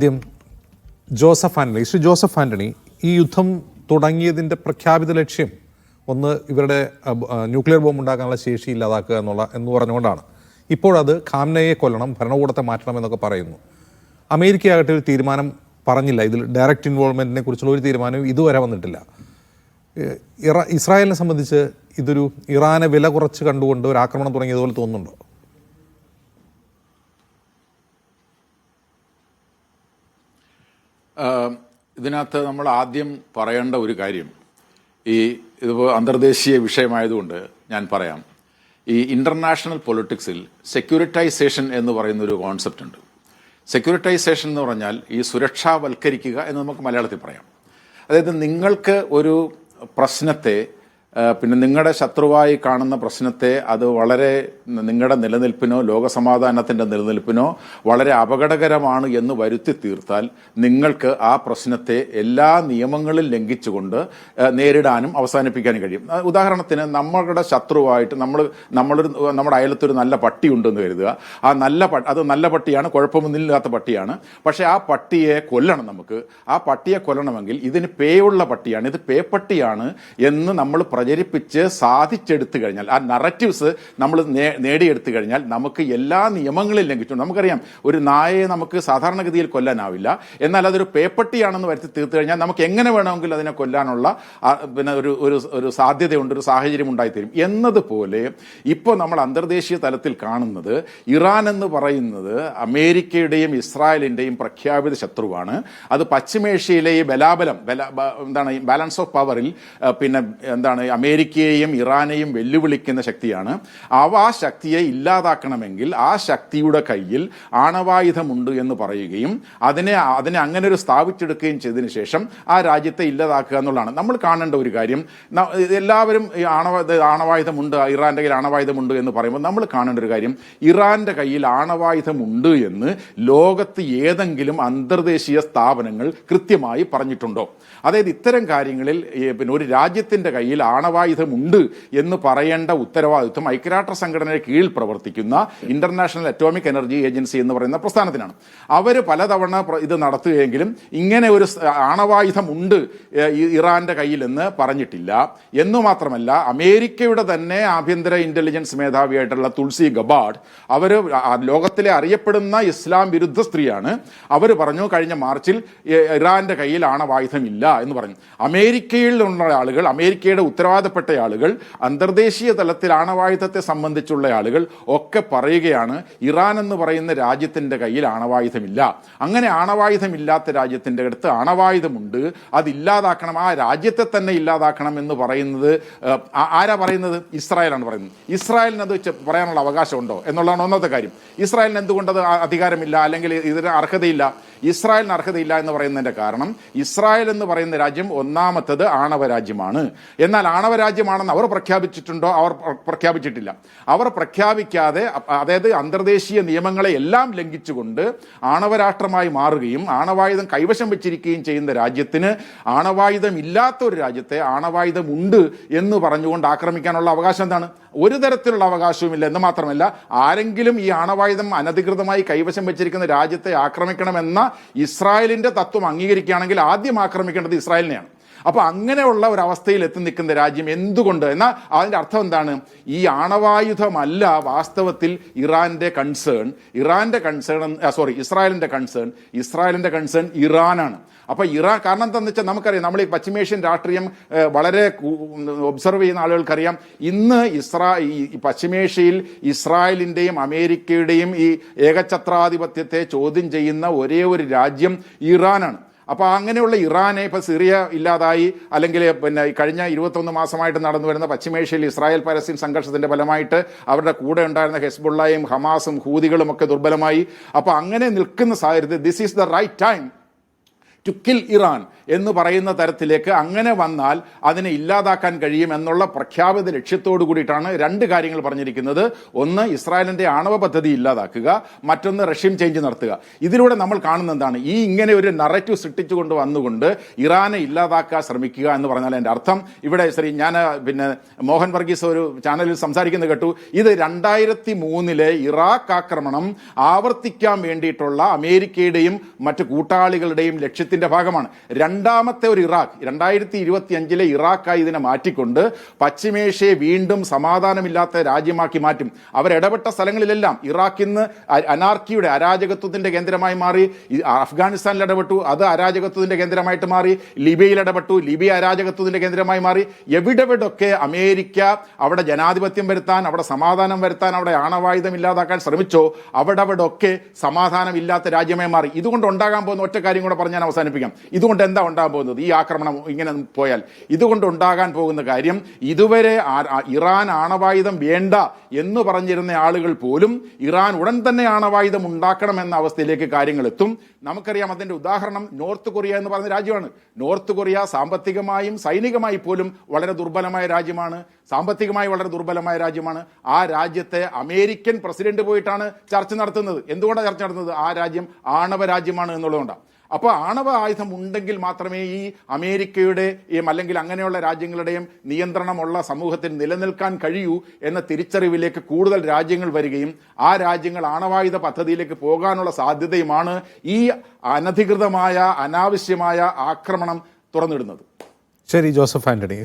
ആദ്യം ശ്രീ ജോസഫ് ആന്റണി, ഈ യുദ്ധം തുടങ്ങിയതിൻ്റെ പ്രഖ്യാപിത ലക്ഷ്യം ഒന്ന് ഇവരുടെ ന്യൂക്ലിയർ ബോംബ് ഉണ്ടാക്കാനുള്ള ശേഷി ഇല്ലാതാക്കുക എന്ന് പറഞ്ഞുകൊണ്ടാണ്. ഇപ്പോഴത് ഖാംനയെ കൊല്ലണം, ഭരണകൂടത്തെ മാറ്റണം എന്നൊക്കെ പറയുന്നു. അമേരിക്കയാകട്ടെ ഒരു തീരുമാനം പറഞ്ഞില്ല. ഇതിൽ ഡയറക്റ്റ് ഇൻവോൾവ്മെൻറ്റിനെ കുറിച്ചുള്ള ഒരു തീരുമാനവും ഇതുവരെ വന്നിട്ടില്ല. ഇസ്രായേലിനെ സംബന്ധിച്ച് ഇതൊരു ഇറാനെ വില കുറച്ച് കണ്ടുകൊണ്ട് ഒരു ആക്രമണം തുടങ്ങിയതുപോലെ തോന്നുന്നുണ്ടോ? ഇതിനകത്ത് നമ്മൾ ആദ്യം പറയേണ്ട ഒരു കാര്യം, ഇതിപ്പോൾ അന്തർദേശീയ വിഷയമായതുകൊണ്ട് ഞാൻ പറയാം. ഈ ഇൻ്റർനാഷണൽ പൊളിറ്റിക്സിൽ സെക്യൂരിറ്റൈസേഷൻ എന്ന് പറയുന്ന ഒരു കോൺസെപ്റ്റ് ഉണ്ട്. സെക്യൂരിറ്റൈസേഷൻ എന്ന് പറഞ്ഞാൽ ഈ സുരക്ഷാവൽക്കരിക്കുക എന്ന് നമുക്ക് മലയാളത്തിൽ പറയാം. അതായത് നിങ്ങൾക്ക് ഒരു പ്രശ്നത്തെ, പിന്നെ നിങ്ങളുടെ ശത്രുവായി കാണുന്ന പ്രശ്നത്തെ അത് വളരെ നിങ്ങളുടെ നിലനിൽപ്പിനോ ലോകസമാധാനത്തിൻ്റെ നിലനിൽപ്പിനോ വളരെ അപകടകരമാണ് എന്ന് വരുത്തി തീർത്താൽ നിങ്ങൾക്ക് ആ പ്രശ്നത്തെ എല്ലാ നിയമങ്ങളും ലംഘിച്ചുകൊണ്ട് നേരിടാനും അവസാനിപ്പിക്കാനും കഴിയും. ഉദാഹരണത്തിന്, നമ്മളുടെ ശത്രുവായിട്ട് നമ്മുടെ അയലത്തൊരു നല്ല പട്ടിയുണ്ടെന്ന് കരുതുക. അത് നല്ല പട്ടിയാണ്, കുഴപ്പമൊന്നുമില്ലാത്ത പട്ടിയാണ്. പക്ഷേ ആ പട്ടിയെ കൊല്ലണം. നമുക്ക് ആ പട്ടിയെ കൊല്ലണമെങ്കിൽ ഇതിന് പേയുള്ള പട്ടിയാണ്, ഇത് പേപ്പട്ടിയാണ് എന്ന് നമ്മൾ പ്രചരിപ്പിച്ച് സാധിച്ചെടുത്തു കഴിഞ്ഞാൽ, ആ നറേറ്റീവ്സ് നമ്മൾ നേടിയെടുത്തു കഴിഞ്ഞാൽ നമുക്ക് എല്ലാ നിയമങ്ങളും ലംഘിച്ചുകൊണ്ട്, നമുക്കറിയാം ഒരു നായയെ നമുക്ക് സാധാരണഗതിയിൽ കൊല്ലാനാവില്ല, എന്നാൽ അതൊരു പേപ്പട്ടിയാണെന്ന് വരുത്തി തീർത്തു കഴിഞ്ഞാൽ നമുക്ക് എങ്ങനെ വേണമെങ്കിലും അതിനെ കൊല്ലാനുള്ള പിന്നെ ഒരു സാധ്യതയുണ്ട്, ഒരു സാഹചര്യം ഉണ്ടായിത്തീരും. എന്നതുപോലെ ഇപ്പോൾ നമ്മൾ അന്തർദേശീയ തലത്തിൽ കാണുന്നത്, ഇറാൻ എന്ന് പറയുന്നത് അമേരിക്കയുടെയും ഇസ്രായേലിൻ്റെയും പ്രഖ്യാപിത ശത്രുവാണ്. അത് പശ്ചിമേഷ്യയിലെ ഈ ബാലൻസ് ഓഫ് പവറിൽ അമേരിക്കയെയും ഇറാനെയും വെല്ലുവിളിക്കുന്ന ശക്തിയാണ്. ആ ശക്തിയെ ഇല്ലാതാക്കണമെങ്കിൽ ആ ശക്തിയുടെ കയ്യിൽ ആണവായുധമുണ്ട് എന്ന് പറയുകയും അതിനെ അങ്ങനെ ഒരു സ്ഥാപിച്ചെടുക്കുകയും ചെയ്തതിനു ശേഷം ആ രാജ്യത്തെ ഇല്ലാതാക്കുക എന്നുള്ളതാണ് നമ്മൾ കാണേണ്ട ഒരു കാര്യം. എല്ലാവരും ആണവായുധമുണ്ട്, ഇറാന്റെ കയ്യിൽ ആണവായുധമുണ്ട് എന്ന് പറയുമ്പോൾ നമ്മൾ കാണേണ്ട ഒരു കാര്യം, ഇറാന്റെ കയ്യിൽ ആണവായുധമുണ്ട് എന്ന് ലോകത്ത് ഏതെങ്കിലും അന്തർദേശീയ സ്ഥാപനങ്ങൾ കൃത്യമായി പറഞ്ഞിട്ടുണ്ടോ? അതായത് ഇത്തരം കാര്യങ്ങളിൽ പിന്നെ ഒരു രാജ്യത്തിന്റെ കയ്യിൽ ആണവായുധമുണ്ട് എന്ന് പറയേണ്ട ഉത്തരവാദിത്വം ഐക്യരാഷ്ട്ര സംഘടനയുടെ കീഴിൽ പ്രവർത്തിക്കുന്ന ഇന്റർനാഷണൽ അറ്റോമിക് എനർജി ഏജൻസി എന്ന് പറയുന്ന പ്രസ്ഥാനത്തിനാണ്. അവർ പലതവണ ഇത് നടത്തുകയെങ്കിലും ഇങ്ങനെ ഒരു ആണവായുധമുണ്ട് ഇറാന്റെ കയ്യിൽ എന്ന് പറഞ്ഞിട്ടില്ല. എന്നു മാത്രമല്ല, അമേരിക്കയുടെ തന്നെ ആഭ്യന്തര ഇന്റലിജൻസ് മേധാവിയായിട്ടുള്ള തുൾസി ഗബാർഡ്, അവർ ലോകത്തിലെ അറിയപ്പെടുന്ന ഇസ്ലാം വിരുദ്ധ സ്ത്രീയാണ്. അവർ പറഞ്ഞു കഴിഞ്ഞ മാർച്ചിൽ ഇറാന്റെ കയ്യിൽ ആണവായുധമില്ല എന്ന് പറഞ്ഞു. അമേരിക്കയിലുള്ള ആളുകൾ, അമേരിക്കയുടെ ഉത്തരവാദപ്പെട്ട ആളുകൾ, അന്തർദേശീയ തലത്തിൽ ആണവായുധത്തെ സംബന്ധിച്ചുള്ള ആളുകൾ ഒക്കെ പറയുകയാണ് ഇറാൻ എന്ന് പറയുന്ന രാജ്യത്തിന്റെ കയ്യിൽ ആണവായുധമില്ല. അങ്ങനെ ആണവായുധമില്ലാത്ത രാജ്യത്തിന്റെ അടുത്ത് ആണവായുധമുണ്ട്, അതില്ലാതാക്കണം, ആ രാജ്യത്തെ തന്നെ ഇല്ലാതാക്കണം എന്ന് പറയുന്നത് ആരാ പറയുന്നത്? ഇസ്രായേലാണ് പറയുന്നത്. ഇസ്രായേലിന് അത് പറയാനുള്ള അവകാശമുണ്ടോ എന്നുള്ളതാണ് ഒന്നാമത്തെ കാര്യം. ഇസ്രായേലിന് എന്തുകൊണ്ടത് അധികാരമില്ല, അല്ലെങ്കിൽ ഇതിന് അർഹതയില്ല? ഇസ്രായേലിന് അർഹതയില്ല എന്ന് പറയുന്നതിന്റെ കാരണം, ഇസ്രായേൽ എന്ന് പറയുന്ന രാജ്യം ഒന്നാമത്തത് ആണവ രാജ്യമാണ്. എന്നാൽ ആണവ രാജ്യമാണെന്ന് അവർ പ്രഖ്യാപിച്ചിട്ടുണ്ടോ? അവർ പ്രഖ്യാപിച്ചിട്ടില്ല. അവർ പ്രഖ്യാപിക്കാതെ, അതായത് അന്തർദേശീയ നിയമങ്ങളെ എല്ലാം ലംഘിച്ചുകൊണ്ട് ആണവരാഷ്ട്രമായി മാറുകയും ആണവായുധം കൈവശം വെച്ചിരിക്കുകയും ചെയ്യുന്ന രാജ്യത്തിന് ആണവായുധം ഇല്ലാത്ത ഒരു രാജ്യത്തെ ആണവായുധമുണ്ട് എന്ന് പറഞ്ഞുകൊണ്ട് ആക്രമിക്കാനുള്ള അവകാശം എന്താണ്? ഒരു തരത്തിലുള്ള അവകാശവുമില്ല. എന്ന് മാത്രമല്ല, ആരെങ്കിലും ഈ ആണവായുധം അനധികൃതമായി കൈവശം വെച്ചിരിക്കുന്ന രാജ്യത്തെ ആക്രമിക്കണമെന്ന ഇസ്രായേലിന്റെ തത്വം അംഗീകരിക്കുകയാണെങ്കിൽ ആദ്യം ആക്രമിക്കേണ്ടത് ഇസ്രായേലിനെയാണ്. അപ്പോൾ അങ്ങനെയുള്ള ഒരു അവസ്ഥയിൽ എത്തി നിൽക്കുന്ന രാജ്യം എന്തുകൊണ്ട്? എന്നാൽ അതിൻ്റെ അർത്ഥം എന്താണ്? ഈ ആണവായുധമല്ല വാസ്തവത്തിൽ ഇസ്രായേലിന്റെ കൺസേൺ ഇറാനാണ്. അപ്പോൾ ഇറാൻ, കാരണം എന്താണെന്ന് വെച്ചാൽ നമുക്കറിയാം, നമ്മൾ ഈ പശ്ചിമേഷ്യൻ രാഷ്ട്രീയം വളരെ ഒബ്സർവ് ചെയ്യുന്ന ആളുകൾക്കറിയാം, ഇന്ന് ഈ പശ്ചിമേഷ്യയിൽ ഇസ്രായേലിൻ്റെയും അമേരിക്കയുടെയും ഈ ഏകഛത്രാധിപത്യത്തെ ചോദ്യം ചെയ്യുന്ന ഒരേ ഒരു രാജ്യം ഇറാനാണ്. അപ്പോൾ അങ്ങനെയുള്ള ഇറാനെ ഇപ്പോൾ സിറിയ ഇല്ലാതായി, അല്ലെങ്കിൽ പിന്നെ കഴിഞ്ഞ 21 മാസമായിട്ട് നടന്നു വരുന്ന പശ്ചിമേഷ്യയിൽ ഇസ്രായേൽ പലസ്തീൻ സംഘർഷത്തിന്റെ ഫലമായിട്ട് അവരുടെ കൂടെ ഉണ്ടായിരുന്ന ഹെസ്ബുള്ളയും ഹമാസും ഹൂതികളും ഒക്കെ ദുർബലമായി. അപ്പോൾ അങ്ങനെ നിൽക്കുന്ന സാഹചര്യത്തിൽ this is the right time to kill Iran എന്ന് പറയുന്ന തരത്തിലേക്ക് അങ്ങനെ വന്നാൽ അതിനെ ഇല്ലാതാക്കാൻ കഴിയും എന്നുള്ള പ്രഖ്യാപിത ലക്ഷ്യത്തോടു കൂടിയിട്ടാണ് രണ്ട് കാര്യങ്ങൾ പറഞ്ഞിരിക്കുന്നത്. ഒന്ന്, ഇസ്രായേലിന്റെ ആണവ പദ്ധതി ഇല്ലാതാക്കുക, മറ്റൊന്ന് റഷ്യൻ ചേഞ്ച് നടത്തുക. ഇതിലൂടെ നമ്മൾ കാണുന്ന എന്താണ്, ഈ ഇങ്ങനെ ഒരു നറേറ്റീവ് സൃഷ്ടിച്ചുകൊണ്ട് വന്നുകൊണ്ട് ഇറാനെ ഇല്ലാതാക്കാൻ ശ്രമിക്കുക എന്ന് പറഞ്ഞാൽ എൻ്റെ അർത്ഥം ഇവിടെ ഞാൻ മോഹൻ വർഗീസ് ഒരു ചാനലിൽ സംസാരിക്കുന്നത് കേട്ടു. ഇത് 2003 ഇറാഖ് ആക്രമണം ആവർത്തിക്കാൻ വേണ്ടിയിട്ടുള്ള അമേരിക്കയുടെയും മറ്റു കൂട്ടാളികളുടെയും ലക്ഷ്യത്തിന്റെ ഭാഗമാണ്. രണ്ടാമത്തെ ഒരു ഇറാഖ് 2025 ഇറാഖായി ഇതിനെ മാറ്റിക്കൊണ്ട് പശ്ചിമേഷ്യയെ വീണ്ടും സമാധാനമില്ലാത്ത രാജ്യമാക്കി മാറ്റും. അവരിടപെട്ട സ്ഥലങ്ങളിലെല്ലാം ഇറാഖിൽ നിന്ന് അനാർക്കിയുടെ അരാജകത്വത്തിന്റെ കേന്ദ്രമായി മാറി. അഫ്ഗാനിസ്ഥാനിൽ ഇടപെട്ടു, അത് അരാജകത്വത്തിന്റെ കേന്ദ്രമായിട്ട് മാറി. ലിബിയയിൽ ഇടപെട്ടു, ലിബിയ അരാജകത്വത്തിന്റെ കേന്ദ്രമായി മാറി. എവിടെവിടൊക്കെ അമേരിക്ക അവിടെ ജനാധിപത്യം വരുത്താൻ, അവിടെ സമാധാനം വരുത്താൻ, അവിടെ ആണവായുധം ഇല്ലാതാക്കാൻ ശ്രമിച്ചോ അവിടൊക്കെ സമാധാനമില്ലാത്ത രാജ്യമായി മാറി. ഇതുകൊണ്ട് ഉണ്ടാകാൻ പോകുന്ന ഒറ്റ കാര്യം കൂടെ പറഞ്ഞ് ഞാൻ അവസാനിപ്പിക്കാം. ഇതുകൊണ്ട് എന്താ ഉണ്ടാകാൻ പോകുന്നത്? ഈ ആക്രമണം ഇങ്ങനെ പോയാൽ ഇതുകൊണ്ട് ഉണ്ടാകാൻ പോകുന്ന കാര്യം, ഇതുവരെ ഇറാൻ ആണവായുധം വേണ്ട എന്ന് പറഞ്ഞിരുന്ന ആളുകൾ പോലും ഇറാൻ ഉടൻ തന്നെ ആണവായുധം ഉണ്ടാക്കണമെന്ന അവസ്ഥയിലേക്ക് കാര്യങ്ങൾ എത്തും. നമുക്കറിയാം അതിന്റെ ഉദാഹരണം നോർത്ത് കൊറിയ എന്ന് പറയുന്ന രാജ്യമാണ്. നോർത്ത് കൊറിയ സാമ്പത്തികമായും സൈനികമായി പോലും വളരെ ദുർബലമായ രാജ്യമാണ്, സാമ്പത്തികമായി വളരെ ദുർബലമായ രാജ്യമാണ്. ആ രാജ്യത്തെ അമേരിക്കൻ പ്രസിഡന്റ് പോയിട്ടാണ് ചർച്ച നടത്തുന്നത്. എന്തുകൊണ്ടാണ് ചർച്ച നടത്തുന്നത്? ആ രാജ്യം ആണവ രാജ്യമാണ് എന്നുള്ളതുകൊണ്ടാണ്. അപ്പോൾ ആണവ ആയുധം ഉണ്ടെങ്കിൽ മാത്രമേ ഈ അമേരിക്കയുടെയും അല്ലെങ്കിൽ അങ്ങനെയുള്ള രാജ്യങ്ങളുടെയും നിയന്ത്രണമുള്ള സമൂഹത്തിൽ നിലനിൽക്കാൻ കഴിയൂ എന്ന തിരിച്ചറിവിലേക്ക് കൂടുതൽ രാജ്യങ്ങൾ വരികയും ആ രാജ്യങ്ങൾ ആണവായുധ പദ്ധതിയിലേക്ക് പോകാനുള്ള സാധ്യതയുമാണ് ഈ അനധികൃതമായ അനാവശ്യമായ ആക്രമണം തുറന്നിടുന്നത്. ശരി ജോസഫ് ആന്റണി.